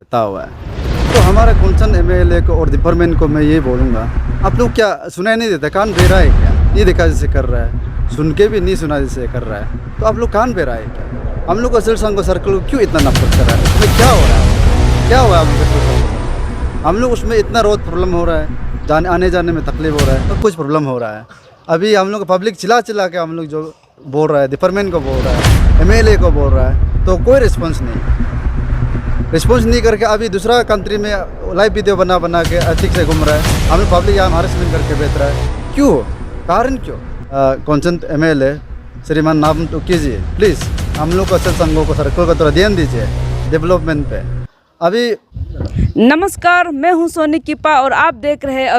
बता हुआ है। तो हमारा कंसर्न एमएलए को और डिपार्टमेंट को मैं ये बोलूँगा, आप लोग क्या सुनाई नहीं देता, कान बेरा है क्या? ये देखा जैसे कर रहा है, सुन के भी नहीं सुना जैसे कर रहा है, तो आप लोग कान बेरा है क्या? हम लोग को सिल संघ सर्कल को क्यों इतना नफरत कर रहा है? उसमें क्या हो रहा है? क्या हुआ हम लोग? हम लोग उसमें इतना रोड प्रॉब्लम हो रहा है, जाने आने जाने में तकलीफ हो रहा है, सब कुछ प्रॉब्लम हो रहा है। अभी हम लोग पब्लिक चिल्ला चिल्ला के हम लोग जो बोल रहा है, डिपार्टमेंट को बोल रहा है, एमएलए को बोल रहा है, तो कोई रिस्पॉन्स नहीं करके अभी दूसरा कंट्री में लाइव वीडियो बना बना के एथिक से घूम रहा है। हम लोग पब्लिक यहाँ हरासमेंट करके बेच रहा है। क्यों? कारण क्यों? कौन एमएलए श्रीमान नाम तो कीजिए प्लीज़, हम लोग को सिल संघों को सर्कल को थोड़ा ध्यान दीजिए डेवलपमेंट पे। अभी नमस्कार, मैं हूं सोनी किपा और आप देख रहे हैं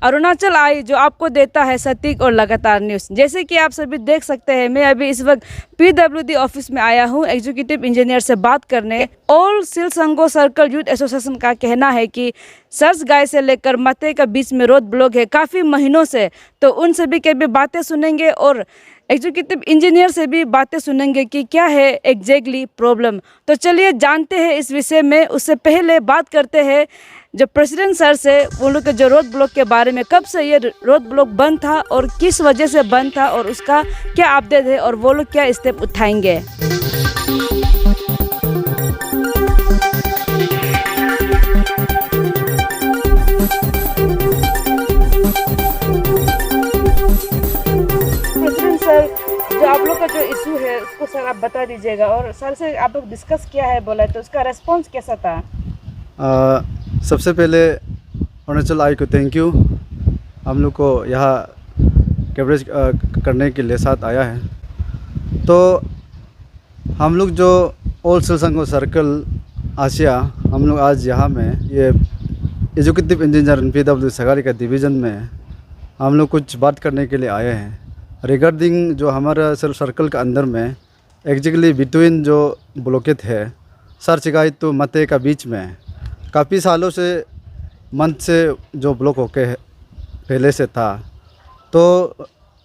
अरुणाचल आई जो आपको देता है सटीक और लगातार न्यूज़। जैसे कि आप सभी देख सकते हैं, मैं अभी इस वक्त पीडब्ल्यूडी ऑफिस में आया हूं एग्जीक्यूटिव इंजीनियर से बात करने। ऑल सिल संघो सर्कल यूथ एसोसिएशन का कहना है कि सर्च गाय से लेकर मते का बीच में रोड ब्लॉक है काफ़ी महीनों से, तो उन सभी के भी बातें सुनेंगे और एग्जीक्यूटिव इंजीनियर से भी बातें सुनेंगे कि क्या है एग्जैक्टली प्रॉब्लम। तो चलिए जानते हैं इस विषय में। उससे पहले बात करते हैं जो प्रेसिडेंट सर से, वो लोग के जो रोड ब्लॉक के बारे में, कब से ये रोड ब्लॉक बंद था और किस वजह से बंद था और उसका क्या अपडेट है और वो लोग क्या स्टेप उठाएंगे। जो आप लोग का जो इशू है उसको सर आप बता दीजिएगा, और सर से आप लोग डिस्कस किया है बोला, तो उसका रेस्पॉन्स कैसा था? सबसे पहले अरुणाचल आई को थैंक यू, हम लोग को यहाँ कवरेज करने के लिए साथ आया है। तो हम लोग जो ऑल सिल संघो सर्कल आसिया, हम लोग आज यहाँ में ये एजुकेटिव इंजीनियर पीडब्ल्यू सगाली का डिवीज़न में हम लोग कुछ बात करने के लिए आए हैं रिगार्डिंग जो हमारा सिल सर्कल के अंदर में एग्जैक्टली बिटवीन जो ब्लॉकेज है सरचिगाई तो मते का बीच में काफ़ी सालों से मंथ से जो ब्लॉक होके पहले से था, तो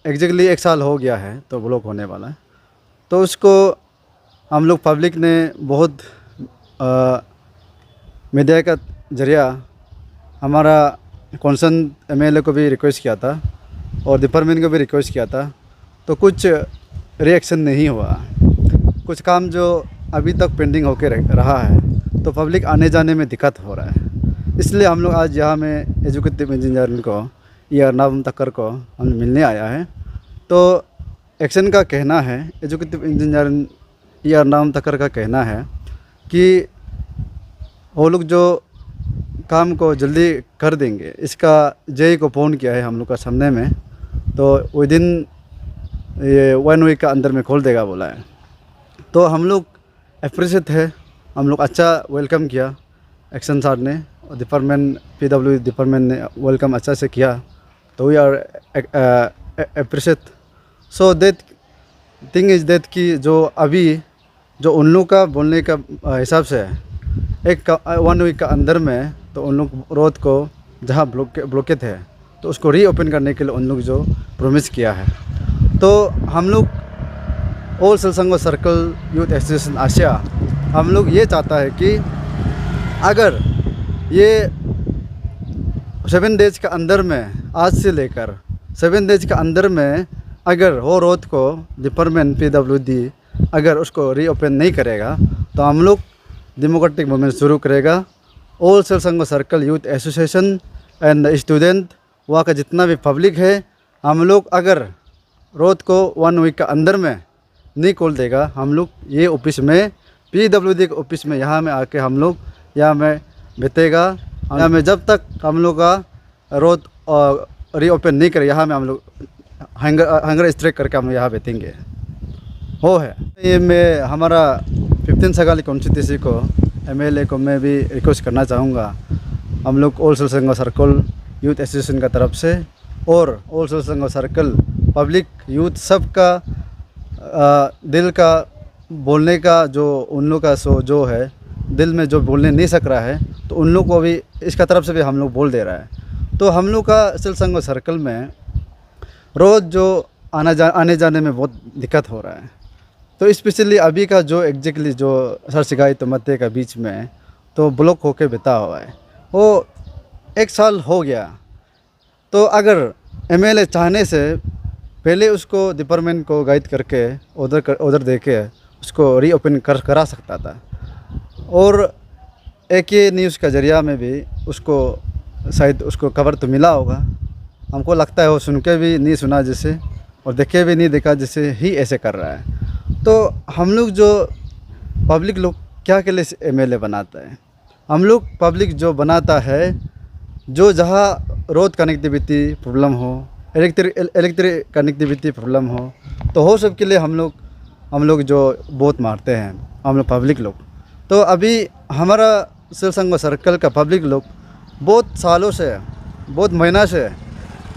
एग्जैक्टली 1 साल हो गया है तो ब्लॉक होने वाला है। तो उसको हम लोग पब्लिक ने बहुत मीडिया का जरिया हमारा कंसर्न एमएलए को भी रिक्वेस्ट किया था और डिपार्टमेंट को भी रिक्वेस्ट किया था, तो कुछ रिएक्शन नहीं हुआ। कुछ काम जो अभी तक पेंडिंग होके रहा है, तो पब्लिक आने जाने में दिक्कत हो रहा है। इसलिए हम लोग आज यहाँ में एजुकेटिव इंजीनियर को या नाम तकर को हम मिलने आया है। तो एक्शन का कहना है, एजुकेटिव इंजीनियर या नाम तकर का कहना है कि वो लोग जो काम को जल्दी कर देंगे। इसका जेई को फ़ोन किया है हम लोग का सामने में, तो विद इन ये 1 वीक का अंदर में खोल देगा बोला है। तो हम लोग अप्रिशिएट है, हम लोग अच्छा वेलकम किया एक्शन सर ने और डिपार्टमेंट पीडब्ल्यू डिपार्टमेंट ने वेलकम अच्छा से किया। तो we are appreciate. So that thing is that कि जो अभी जो उन लोग का बोलने का हिसाब से 1 वीक का अंदर में, तो उन लोग रोड को जहाँ ब्लॉकेज है तो उसको रीओपन करने के लिए उन लोग जो प्रॉमिस किया है। तो हम लोग ऑल सिल संघो सर्कल यूथ एसोसिएशन आसिया हम लोग ये चाहता है कि अगर ये 7 डेज के अंदर में, आज से लेकर 7 डेज के अंदर में अगर वो रोड को डिपार्टमेंट पीडब्ल्यूडी अगर उसको रीओपन नहीं करेगा, तो हम लोग डेमोक्रेटिक मूवमेंट शुरू करेगा। ऑल सिल संघो circle youth association and student, वहाँ का जितना भी पब्लिक है, हम लोग अगर रोड को 1 वीक का अंदर में नहीं खोल देगा, हम लोग ये ऑफिस में पीडब्ल्यूडी के ऑफिस में यहाँ में आके हम लोग यहाँ में बैठेगा। यहाँ में जब तक हम लोग का रोड रीओपन नहीं करे, यहाँ में हम लोग हंगर स्ट्राइक करके हम लोग यहाँ बैठेंगे। हो है ये मैं हमारा 15 सगाली कॉन्स्टिट्यूंसी को एमएलए को मैं भी रिक्वेस्ट करना चाहूँगा, हम लोग ऑल सिल संघो सर्कल यूथ एसोसिएशन का तरफ से और ऑल सिल संघो सर्कल पब्लिक यूथ सबका दिल का बोलने का जो उन लोग का सो जो है दिल में जो बोलने नहीं सक रहा है, तो उन लोग को भी इसका तरफ से भी हम लोग बोल दे रहा है। तो हम लोग का सिल संघो सर्कल में रोज़ जो आने जाने में बहुत दिक्कत हो रहा है। तो स्पेशली अभी का जो एग्जैक्टली जो सरसिगाई तो मते का बीच में, तो ब्लॉक होके बिता हुआ है, वो 1 साल हो गया। तो अगर एमएलए चाहने से पहले उसको डिपार्टमेंट को गाइड करके उधर दे के उसको रीओपन करा सकता था। और एक ये न्यूज़ का ज़रिया में भी उसको शायद उसको खबर तो मिला होगा। हमको लगता है वो सुन के भी नहीं सुना जैसे, और देखे भी नहीं देखा जैसे ही ऐसे कर रहा है। तो हम लोग जो पब्लिक लोग क्या के लिए एमएलए बनाता है, हम लोग पब्लिक जो बनाता है, जो जहाँ रोड कनेक्टिविटी प्रॉब्लम हो, इलेक्ट्रिक कनेक्टिविटी प्रॉब्लम हो सब के लिए हम लोग जो वोट मारते हैं, हम लोग पब्लिक लोग। तो अभी हमारा सिलसंगो सर्कल का पब्लिक लोग बहुत सालों से, बहुत महीना से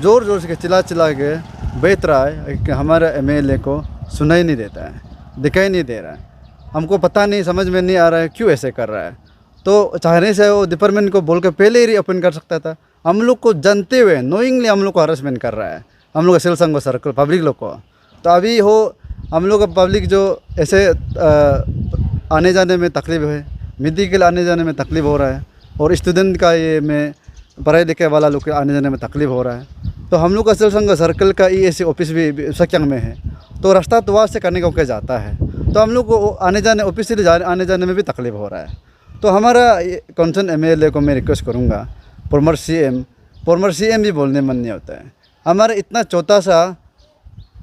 ज़ोर ज़ोर से चिल्ला के बैठ रहा है कि हमारा एमएलए को सुनाई नहीं देता है, दिखाई नहीं दे रहा है। हमको पता नहीं, समझ में नहीं आ रहा है क्यों ऐसे कर रहा है। तो चाहने से वो डिपार्टमेंट को बोल के पहले ही रीओपन कर सकता था। हम लोग को जानते हुए नोइंगली हम लोग को हरासमेंट कर रहा है, हम लोग का सिलसंगो सर्कल पब्लिक लोग को। तो अभी हो हम लोग का पब्लिक जो ऐसे आने जाने में तकलीफ है, मेडिकल आने जाने में तकलीफ हो रहा है, और स्टूडेंट का ये में पढ़ाई लिखे वाला लोग के आने जाने में तकलीफ हो रहा है। तो हम लोग का सिलसंगो सर्कल का EAC ऑफिस भी सक्यांग में है, तो रास्ता तो वहाँ से करने को के जाता है। तो हम लोग को आने जाने ऑफिस से आने जाने में भी तकलीफ हो रहा है। तो हमारा कंसर्न एमएलए को मैं रिक्वेस्ट करूँगा, फॉर्मर CM भी बोलने मन नहीं होता है। हमारा इतना छोटा सा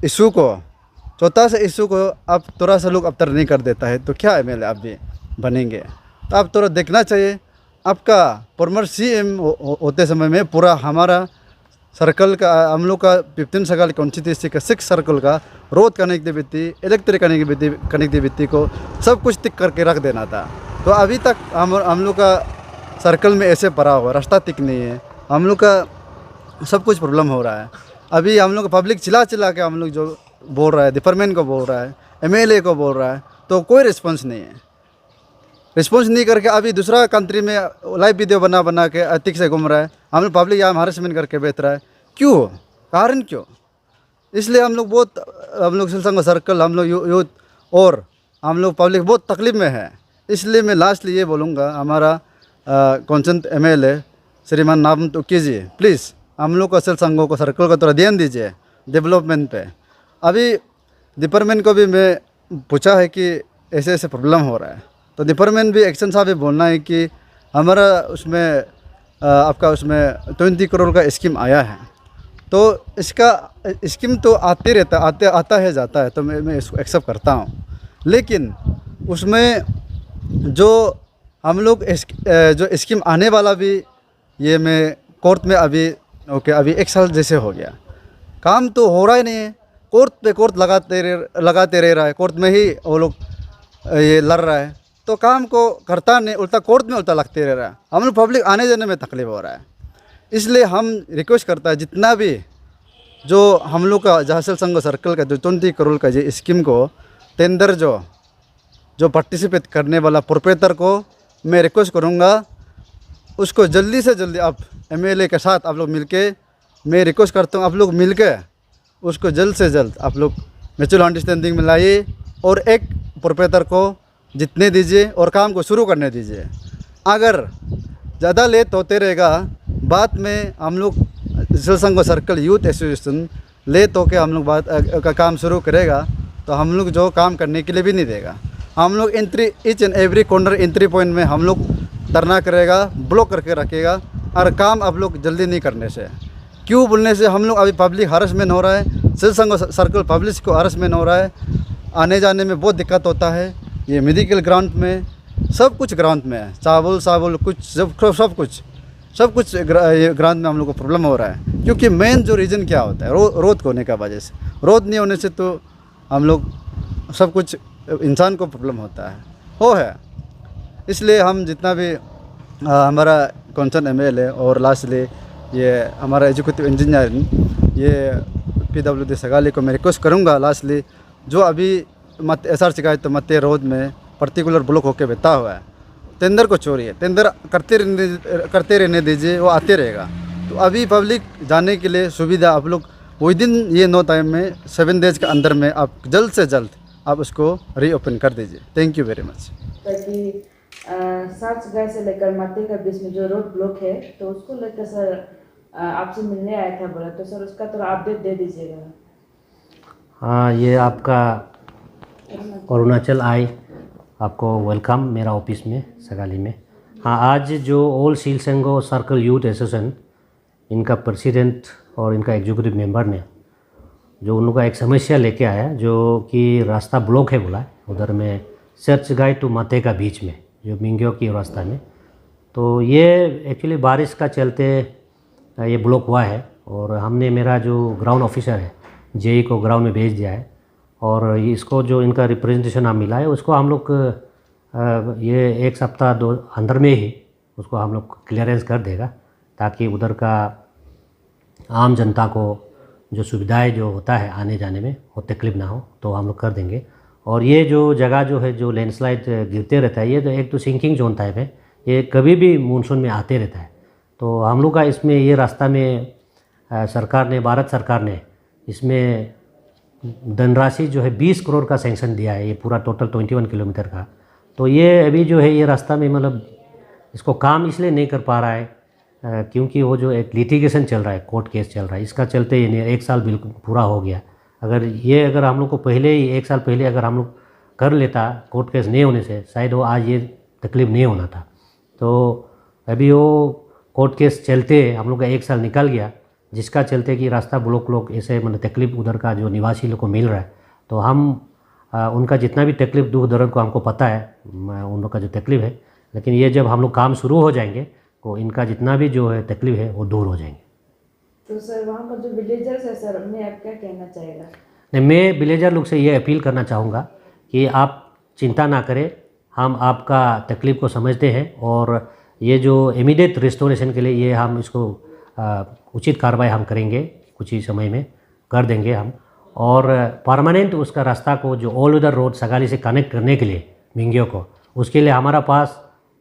इशू को आप थोड़ा सा लोग अवतर नहीं कर देता है, तो क्या एमएलए आप भी बनेंगे? तो आप थोड़ा देखना चाहिए। आपका फॉर्मर CM होते समय में पूरा हमारा सर्कल का, हम लोग का 15 सर्कल कॉन्स्टिट्यूंसी का 6 सर्कल का रोड कनेक्टिविटी, इलेक्ट्रिक कनेक्टिविटी को सब कुछ टिक करके रख देना था। तो अभी तक हम लोग का सर्कल में ऐसे पड़ा हुआ, रास्ता टिक नहीं है, हम लोग का सब कुछ प्रॉब्लम हो रहा है। अभी हम लोग पब्लिक चिल्ला के हम लोग जो बोल रहा है, डिपार्टमेंट को बोल रहा है, एमएलए को बोल रहा है, तो कोई रिस्पॉन्स नहीं है। रिस्पॉन्स नहीं करके अभी दूसरा कंट्री में लाइव वीडियो बना के अतिक से घूम रहा है। हम लोग पब्लिक यहाँ हरासमेंट करके बैठ रहा है। क्यों? कारण क्यों? इसलिए हम लोग सिलसंगो सर्कल, हम लोग यूथ और हम लोग पब्लिक बहुत तकलीफ में है। इसलिए मैं लास्टली ये बोलूँगा, हमारा कंसर्न एमएलए श्रीमान नाम तुकी जी, प्लीज़ हम लोग का सिलसंगो को सर्कल को थोड़ा ध्यान दीजिए डेवलपमेंट पे। अभी डिपार्टमेंट को भी मैं पूछा है कि ऐसे ऐसे प्रॉब्लम हो रहा है, तो डिपार्टमेंट भी एक्शन साहब भी बोलना है कि हमारा उसमें आपका उसमें 20 करोड़ का स्कीम आया है। तो इसका स्कीम तो आता है जाता है, तो मैं इसको एक्सेप्ट करता हूँ। लेकिन उसमें जो हम लोग जो स्कीम आने वाला भी, ये मैं कोर्ट में अभी अभी 1 साल जैसे हो गया, काम तो हो रहा ही नहीं है। कोर्ट पे कोर्ट लगाते रह रहा है, कोर्ट में ही वो लोग ये लड़ रहा है, तो काम को करता नहीं, उल्टा कोर्ट में उल्टा लगते रह रहा है। हम लोग पब्लिक आने जाने में तकलीफ हो रहा है। इसलिए हम रिक्वेस्ट करता है, जितना भी जो हम लोग का जहाँ सिलसंगो सर्कल का जो 20 करोड़ का जो स्कीम को टेंडर जो पार्टिसिपेट करने वाला प्रोपरेटर को मैं रिक्वेस्ट करूँगा, उसको जल्दी से जल्दी आप एमएलए के साथ आप लोग मिलके, मैं रिक्वेस्ट करता हूँ आप लोग मिलके उसको जल्द से जल्द आप लोग म्यूचुअल अंडरस्टैंडिंग में लाइए, और एक प्रोपरेटर को जितने दीजिए और काम को शुरू करने दीजिए। अगर ज़्यादा लेट होते रहेगा, बाद में हम लोग सिलसंगो सर्कल यूथ एसोसिएशन लेट होकर हम लोग बात का काम शुरू करेगा, तो हम लोग जो काम करने के लिए भी नहीं देगा। हम लोग each and every corner entry point में हम लोग धरना करेगा, ब्लॉक करके रखेगा, और काम आप लोग जल्दी नहीं करने से, क्यों बोलने से हम लोग अभी पब्लिक हरासमेंट हो रहा है, सिलसंगो सर्कल पब्लिक को हरासमेंट हो रहा है, आने जाने में बहुत दिक्कत होता है। ये मेडिकल ग्राउंड में सब कुछ ग्राउंड में है, चावल कुछ सब कुछ ग्राउंड में हम लोग को प्रॉब्लम हो रहा है। क्योंकि मेन जो रीज़न क्या होता है, रोड होने का वजह से, रोड नहीं होने से तो हम लोग सब कुछ इंसान को प्रॉब्लम होता है। इसलिए हम जितना भी हमारा कंसर्न एमएलए और लास्टली ये हमारा एजुकेटिव इंजीनियरिंग ये PWD सगाली को मैं रिक्वेस्ट करूँगा, लास्टली जो अभी SR शिकायत तो मत रोड में पर्टिकुलर ब्लॉक होके बैठा हुआ है, टेंडर को छोड़िए, टेंडर करते रहने दीजिए, वो आते रहेगा। तो अभी पब्लिक जाने के लिए सुविधा आप लोग विदिन ये नो टाइम में 7 डेज के अंदर में आप जल्द से जल्द आप उसको रीओपन कर दीजिए। Thank you very much. ताकि सात से लेकर माते का बीच में जो रोड ब्लॉक है, तो उसको लेकर सर आपसे मिलने आया था बोला, तो सर उसका थोड़ा अपडेट दे दीजिएगा। हाँ, ये आपका अरुणाचल आई, आपको वेलकम मेरा ऑफिस में सगाली में। हाँ, आज जो ऑल सीलसेंगो सर्कल यूथ एसोसिएशन, इनका प्रेसिडेंट और इनका एग्जीक्यूटिव मेंबर ने जो उन लोगों का एक समस्या लेके आया, जो कि रास्ता ब्लॉक है बोला उधर में चर्च गाइड टू माते का बीच में, जो मिंग्यो की रास्ता में। तो ये एक्चुअली बारिश का चलते ये ब्लॉक हुआ है, और हमने मेरा जो ग्राउंड ऑफिसर है जेई को ग्राउंड में भेज दिया है, और इसको जो इनका रिप्रेजेंटेशन हम मिला है उसको हम लोग ये एक सप्ताह दो अंदर में ही उसको हम लोग क्लियरेंस कर देगा, ताकि उधर का आम जनता को जो सुविधाएं जो होता है आने जाने में वो तकलीफ ना हो, तो हम लोग कर देंगे। और ये जो जगह जो है जो लैंडस्लाइड गिरते रहता है, ये तो एक तो सिंकिंग जोन टाइप है, ये कभी भी मानसून में आते रहता है। तो हम लोग का इसमें ये रास्ता में सरकार ने, भारत सरकार ने इसमें धनराशि जो है 20 करोड़ का सैंक्शन दिया है, ये पूरा टोटल 21 किलोमीटर का। तो ये अभी जो है ये रास्ता में मतलब इसको काम इसलिए नहीं कर पा रहा है क्योंकि वो जो एक लिटिगेशन चल रहा है, कोर्ट केस चल रहा है, इसका चलते ये 1 साल बिल्कुल पूरा हो गया। अगर हम लोग को पहले ही 1 साल पहले अगर हम लोग कर लेता, कोर्ट केस नहीं होने से शायद वो आज ये तकलीफ नहीं होना था। तो अभी वो कोर्ट केस चलते हम लोग का 1 साल निकल गया, जिसका चलते कि रास्ता ब्लॉक लोग ऐसे मतलब तकलीफ उधर का जो निवासी लोग को मिल रहा है। तो हम उनका जितना भी तकलीफ दुख दर्द को हमको पता है, उन लोग का जो तकलीफ है, लेकिन ये जब हम लोग काम शुरू हो जाएंगे तो इनका जितना भी जो है तकलीफ है वो दूर हो जाएंगे। तो सर वहाँ का जो विलेजर्स है सर, उन्हें आप क्या कहना चाहेगा? नहीं, मैं विलेजर लोग से ये अपील करना चाहूँगा कि आप चिंता ना करें, हम आपका तकलीफ को समझते हैं, और ये जो इमीडिएट रिस्टोरेशन के लिए ये हम इसको उचित कार्रवाई हम करेंगे, कुछ ही समय में कर देंगे हम। और परमानेंट उसका रास्ता को जो ऑल वेदर रोड सगाली से कनेक्ट करने के लिए मिंग्यो को, उसके लिए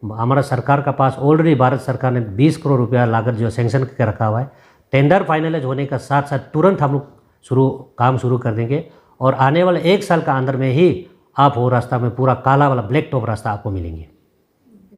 हमारा सरकार का पास ऑलरेडी भारत सरकार ने 20 करोड़ रुपया लागत जो सैंक्शन करके रखा हुआ है। टेंडर फाइनलाइज होने का साथ साथ तुरंत हम लोग काम शुरू कर देंगे, और आने वाले 1 साल का अंदर में ही आप वो रास्ता में पूरा काला वाला ब्लैक टॉप रास्ता आपको मिलेंगे।